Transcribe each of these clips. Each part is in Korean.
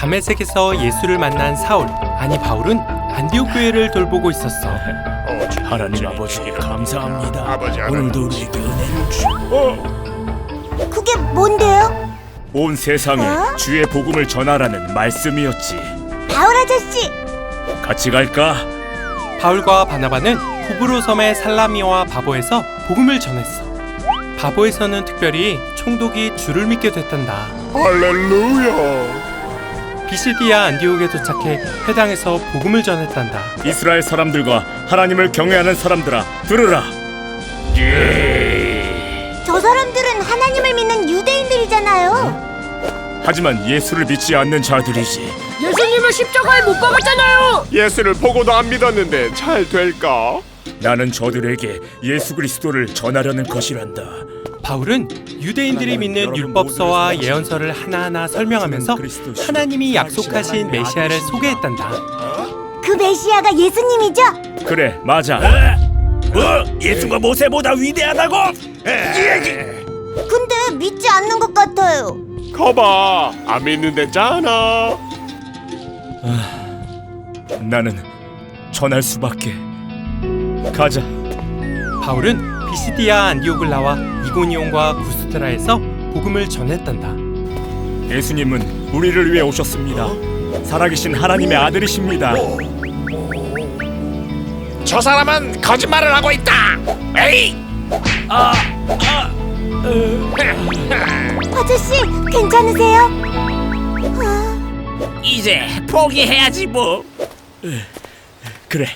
다메섹에서 예수를 만난 바울은 안디옥 교회를 돌보고 있었어. 하나님 아버지 감사합니다. 아버지, 오늘도 우리에게 은혜를 주시고 그게 뭔데요? 온 세상에 주의 복음을 전하라는 말씀이었지. 바울 아저씨! 같이 갈까? 바울과 바나바는 구브로 섬의 살라미와 바보에서 복음을 전했어. 바보에서는 특별히 총독이 주를 믿게 됐단다. 할렐루야. 비시디아 안디옥에 도착해 회당에서 복음을 전했단다. 이스라엘 사람들과 하나님을 경외하는 사람들아, 들으라. 저 사람들은 하나님을 믿는 유대인들이잖아요. 하지만 예수를 믿지 않는 자들이지. 예수님을 십자가에 못 박았잖아요. 예수를 보고도 안 믿었는데 잘 될까? 나는 저들에게 예수 그리스도를 전하려는 것이란다. 바울은 유대인들이 믿는 율법서와 예언서를 하나하나 설명하면서 하나님이 약속하신 메시아를 소개했단다. 그 메시아가 예수님이죠? 그래, 맞아. 예수가 모세보다 위대하다고? 근데 믿지 않는 것 같아요. 거봐, 안 믿는댔잖아. 나는 전할 수밖에. 가자. 바울은 비시디아 안디옥을 나와 이고니온과 구스드라에서 복음을 전했단다. 예수님은 우리를 위해 오셨습니다. 살아계신 하나님의 아들이십니다. 저 사람은 거짓말을 하고 있다. 에이! 아저씨, 괜찮으세요? 이제 포기해야지 뭐. 그래.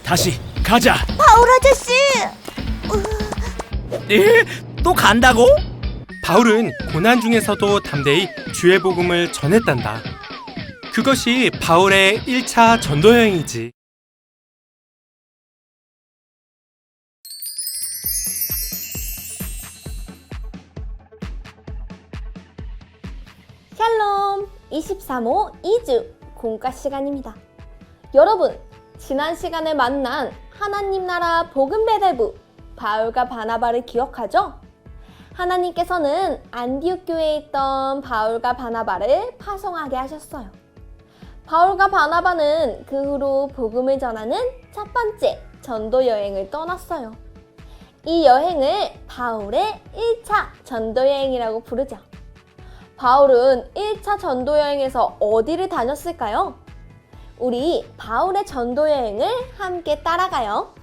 다시 가자. 바울 아저씨! 또 간다고? 바울은 고난 중에서도 담대히 주의 복음을 전했단다. 그것이 바울의 1차 전도 여행이지. 샬롬 23호 2주 공과 시간입니다. 여러분, 지난 시간에 만난 하나님 나라 복음 배달부 바울과 바나바를 기억하죠? 하나님께서는 안디옥 교회에 있던 바울과 바나바를 파송하게 하셨어요. 바울과 바나바는 그 후로 복음을 전하는 첫 번째 전도 여행을 떠났어요. 이 여행을 바울의 1차 전도 여행이라고 부르죠. 바울은 1차 전도 여행에서 어디를 다녔을까요? 우리 바울의 전도 여행을 함께 따라가요.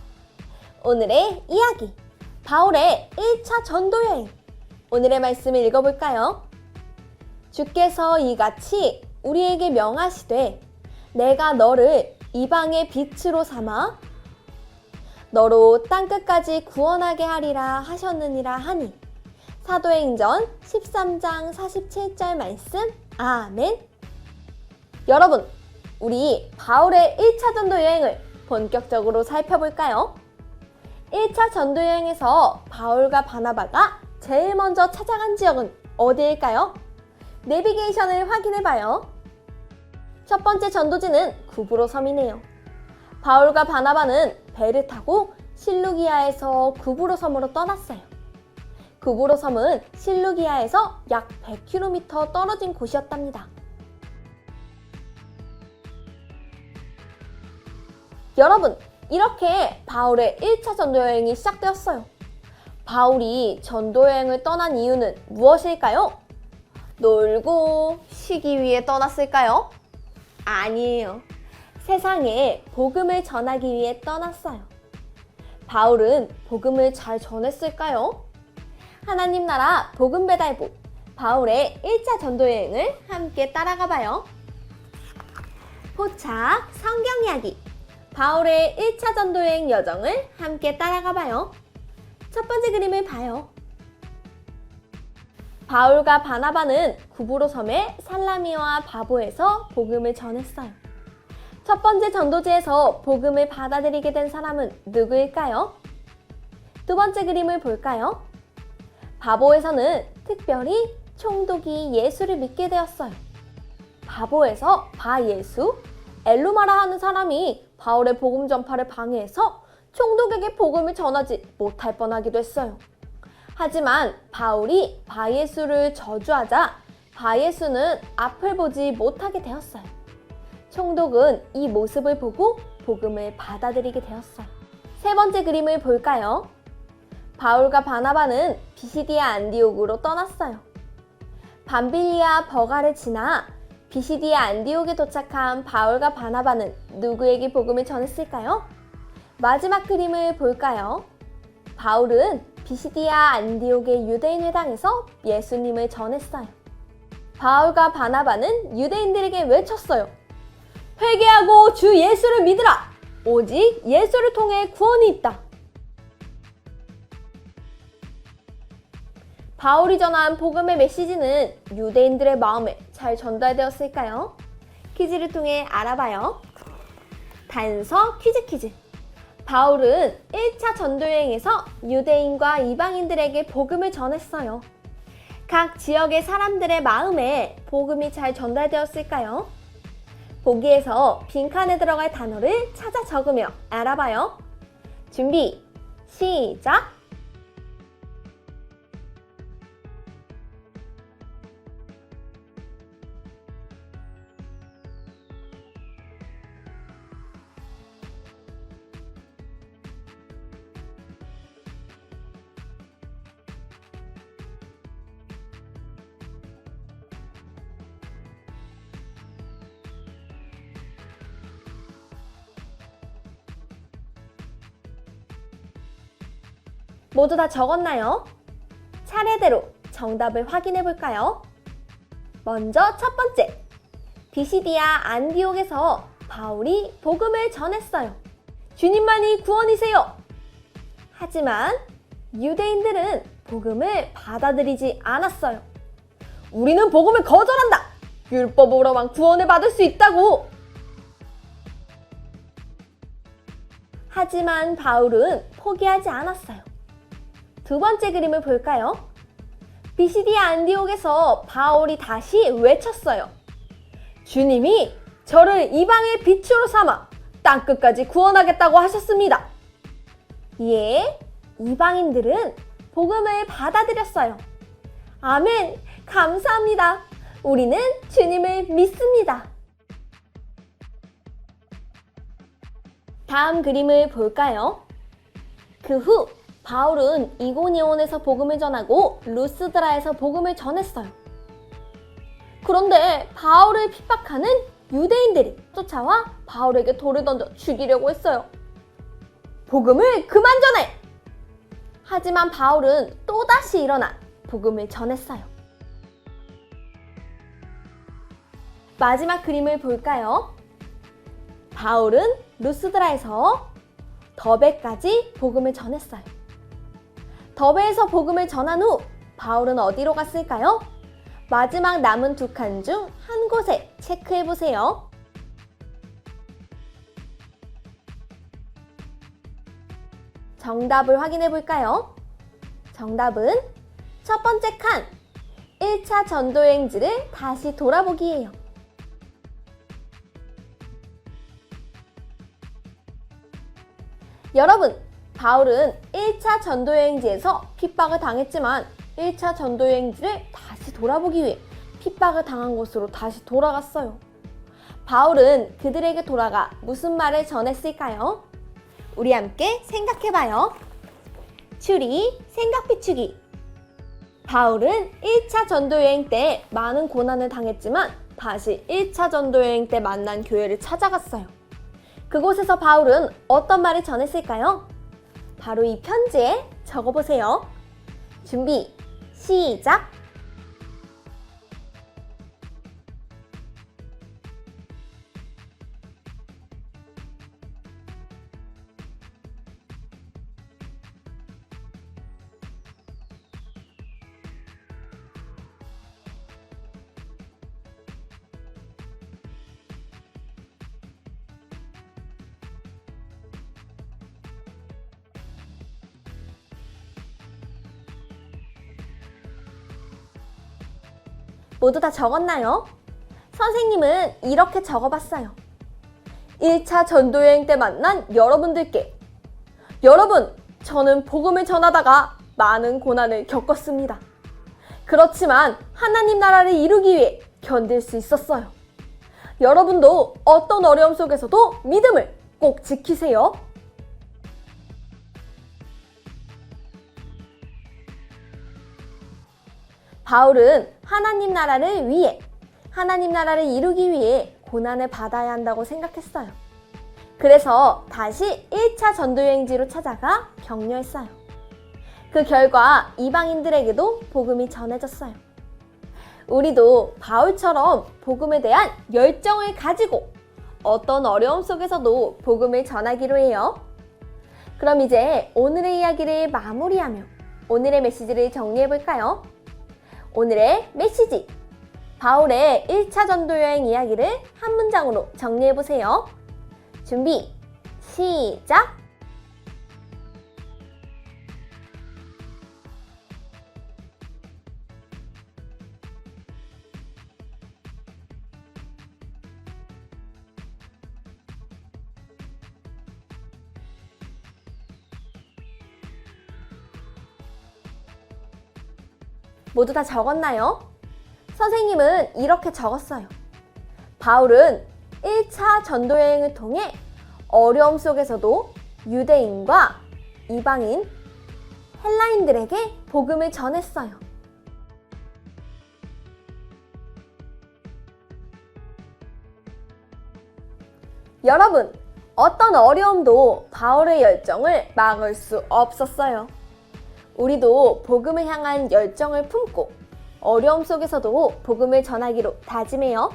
오늘의 이야기, 바울의 1차 전도 여행. 오늘의 말씀을 읽어볼까요? 주께서 이같이 우리에게 명하시되 내가 너를 이방의 빛으로 삼아 너로 땅끝까지 구원하게 하리라 하셨느니라 하니. 사도행전 13장 47절 말씀. 아멘. 여러분, 우리 바울의 1차 전도 여행을 본격적으로 살펴볼까요? 1차 전도 여행에서 바울과 바나바가 제일 먼저 찾아간 지역은 어디일까요? 내비게이션을 확인해봐요. 첫 번째 전도지는 구브로 섬이네요. 바울과 바나바는 배를 타고 실루기아에서 구브로 섬으로 떠났어요. 구브로 섬은 실루기아에서 약 100km 떨어진 곳이었답니다. 여러분, 이렇게 바울의 1차 전도여행이 시작되었어요. 바울이 전도여행을 떠난 이유는 무엇일까요? 놀고 쉬기 위해 떠났을까요? 아니에요. 세상에 복음을 전하기 위해 떠났어요. 바울은 복음을 잘 전했을까요? 하나님 나라 복음 배달부 바울의 1차 전도여행을 함께 따라가 봐요. 포착 성경 이야기 바울의 1차 전도여행 여정을 함께 따라가 봐요. 첫 번째 그림을 봐요. 바울과 바나바는 구브로 섬의 살라미와 바보에서 복음을 전했어요. 첫 번째 전도지에서 복음을 받아들이게 된 사람은 누구일까요? 두 번째 그림을 볼까요? 바보에서는 특별히 총독이 예수를 믿게 되었어요. 바보에서 바예수, 엘루마라 하는 사람이 바울의 복음 전파를 방해해서 총독에게 복음을 전하지 못할 뻔하기도 했어요. 하지만 바울이 바예수를 저주하자 바예수는 앞을 보지 못하게 되었어요. 총독은 이 모습을 보고 복음을 받아들이게 되었어요. 세 번째 그림을 볼까요? 바울과 바나바는 비시디아 안디옥으로 떠났어요. 밤빌리아 버가를 지나 비시디아 안디옥에 도착한 바울과 바나바는 누구에게 복음을 전했을까요? 마지막 그림을 볼까요? 바울은 비시디아 안디옥의 유대인 회당에서 예수님을 전했어요. 바울과 바나바는 유대인들에게 외쳤어요. 회개하고 주 예수를 믿으라! 오직 예수를 통해 구원이 있다. 바울이 전한 복음의 메시지는 유대인들의 마음에 잘 전달되었을까요? 퀴즈를 통해 알아봐요. 단서 퀴즈. 바울은 1차 전도여행에서 유대인과 이방인들에게 복음을 전했어요. 각 지역의 사람들의 마음에 복음이 잘 전달되었을까요? 보기에서 빈칸에 들어갈 단어를 찾아 적으며 알아봐요. 준비, 시작! 모두 다 적었나요? 차례대로 정답을 확인해 볼까요? 먼저 첫 번째, 비시디아 안디옥에서 바울이 복음을 전했어요. 주님만이 구원이세요. 하지만 유대인들은 복음을 받아들이지 않았어요. 우리는 복음을 거절한다. 율법으로만 구원을 받을 수 있다고. 하지만 바울은 포기하지 않았어요. 두 번째 그림을 볼까요? 비시디아 안디옥에서 바울이 다시 외쳤어요. 주님이 저를 이방의 빛으로 삼아 땅끝까지 구원하겠다고 하셨습니다. 이에 이방인들은 복음을 받아들였어요. 아멘! 감사합니다. 우리는 주님을 믿습니다. 다음 그림을 볼까요? 그 후 바울은 이고니온에서 복음을 전하고 루스드라에서 복음을 전했어요. 그런데 바울을 핍박하는 유대인들이 쫓아와 바울에게 돌을 던져 죽이려고 했어요. 복음을 그만 전해! 하지만 바울은 또다시 일어나 복음을 전했어요. 마지막 그림을 볼까요? 바울은 루스드라에서 더베까지 복음을 전했어요. 더베에서 복음을 전한 후 바울은 어디로 갔을까요? 마지막 남은 두 칸 중 한 곳에 체크해 보세요. 정답을 확인해 볼까요? 정답은 첫 번째 칸, 1차 전도여행지를 다시 돌아보기예요. 여러분, 바울은 1차 전도여행지에서 핍박을 당했지만 1차 전도여행지를 다시 돌아보기 위해 핍박을 당한 곳으로 다시 돌아갔어요. 바울은 그들에게 돌아가 무슨 말을 전했을까요? 우리 함께 생각해봐요. 추리, 생각 비추기. 바울은 1차 전도여행 때 많은 고난을 당했지만 다시 1차 전도여행 때 만난 교회를 찾아갔어요. 그곳에서 바울은 어떤 말을 전했을까요? 바로 이 편지에 적어보세요. 준비, 시작! 모두 다 적었나요? 선생님은 이렇게 적어봤어요. 1차 전도여행 때 만난 여러분들께, 여러분, 저는 복음을 전하다가 많은 고난을 겪었습니다. 그렇지만 하나님 나라를 이루기 위해 견딜 수 있었어요. 여러분도 어떤 어려움 속에서도 믿음을 꼭 지키세요. 바울은 하나님 나라를 이루기 위해 고난을 받아야 한다고 생각했어요. 그래서 다시 1차 전도여행지로 찾아가 격려했어요. 그 결과 이방인들에게도 복음이 전해졌어요. 우리도 바울처럼 복음에 대한 열정을 가지고 어떤 어려움 속에서도 복음을 전하기로 해요. 그럼 이제 오늘의 이야기를 마무리하며 오늘의 메시지를 정리해 볼까요? 오늘의 메시지! 바울의 1차 전도여행 이야기를 한 문장으로 정리해 보세요. 준비, 시작! 모두 다 적었나요? 선생님은 이렇게 적었어요. 바울은 1차 전도여행을 통해 어려움 속에서도 유대인과 이방인, 헬라인들에게 복음을 전했어요. 여러분, 어떤 어려움도 바울의 열정을 막을 수 없었어요. 우리도 복음을 향한 열정을 품고 어려움 속에서도 복음을 전하기로 다짐해요.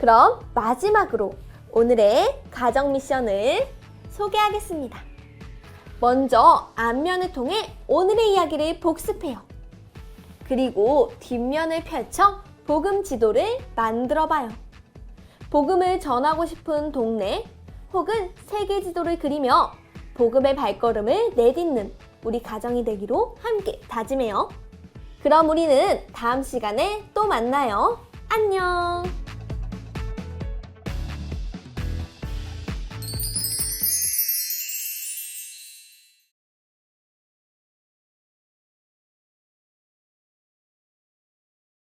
그럼 마지막으로 오늘의 가정 미션을 소개하겠습니다. 먼저 앞면을 통해 오늘의 이야기를 복습해요. 그리고 뒷면을 펼쳐 복음 지도를 만들어 봐요. 복음을 전하고 싶은 동네 혹은 세계 지도를 그리며 복음의 발걸음을 내딛는 우리 가정이 되기로 함께 다짐해요. 그럼 우리는 다음 시간에 또 만나요. 안녕!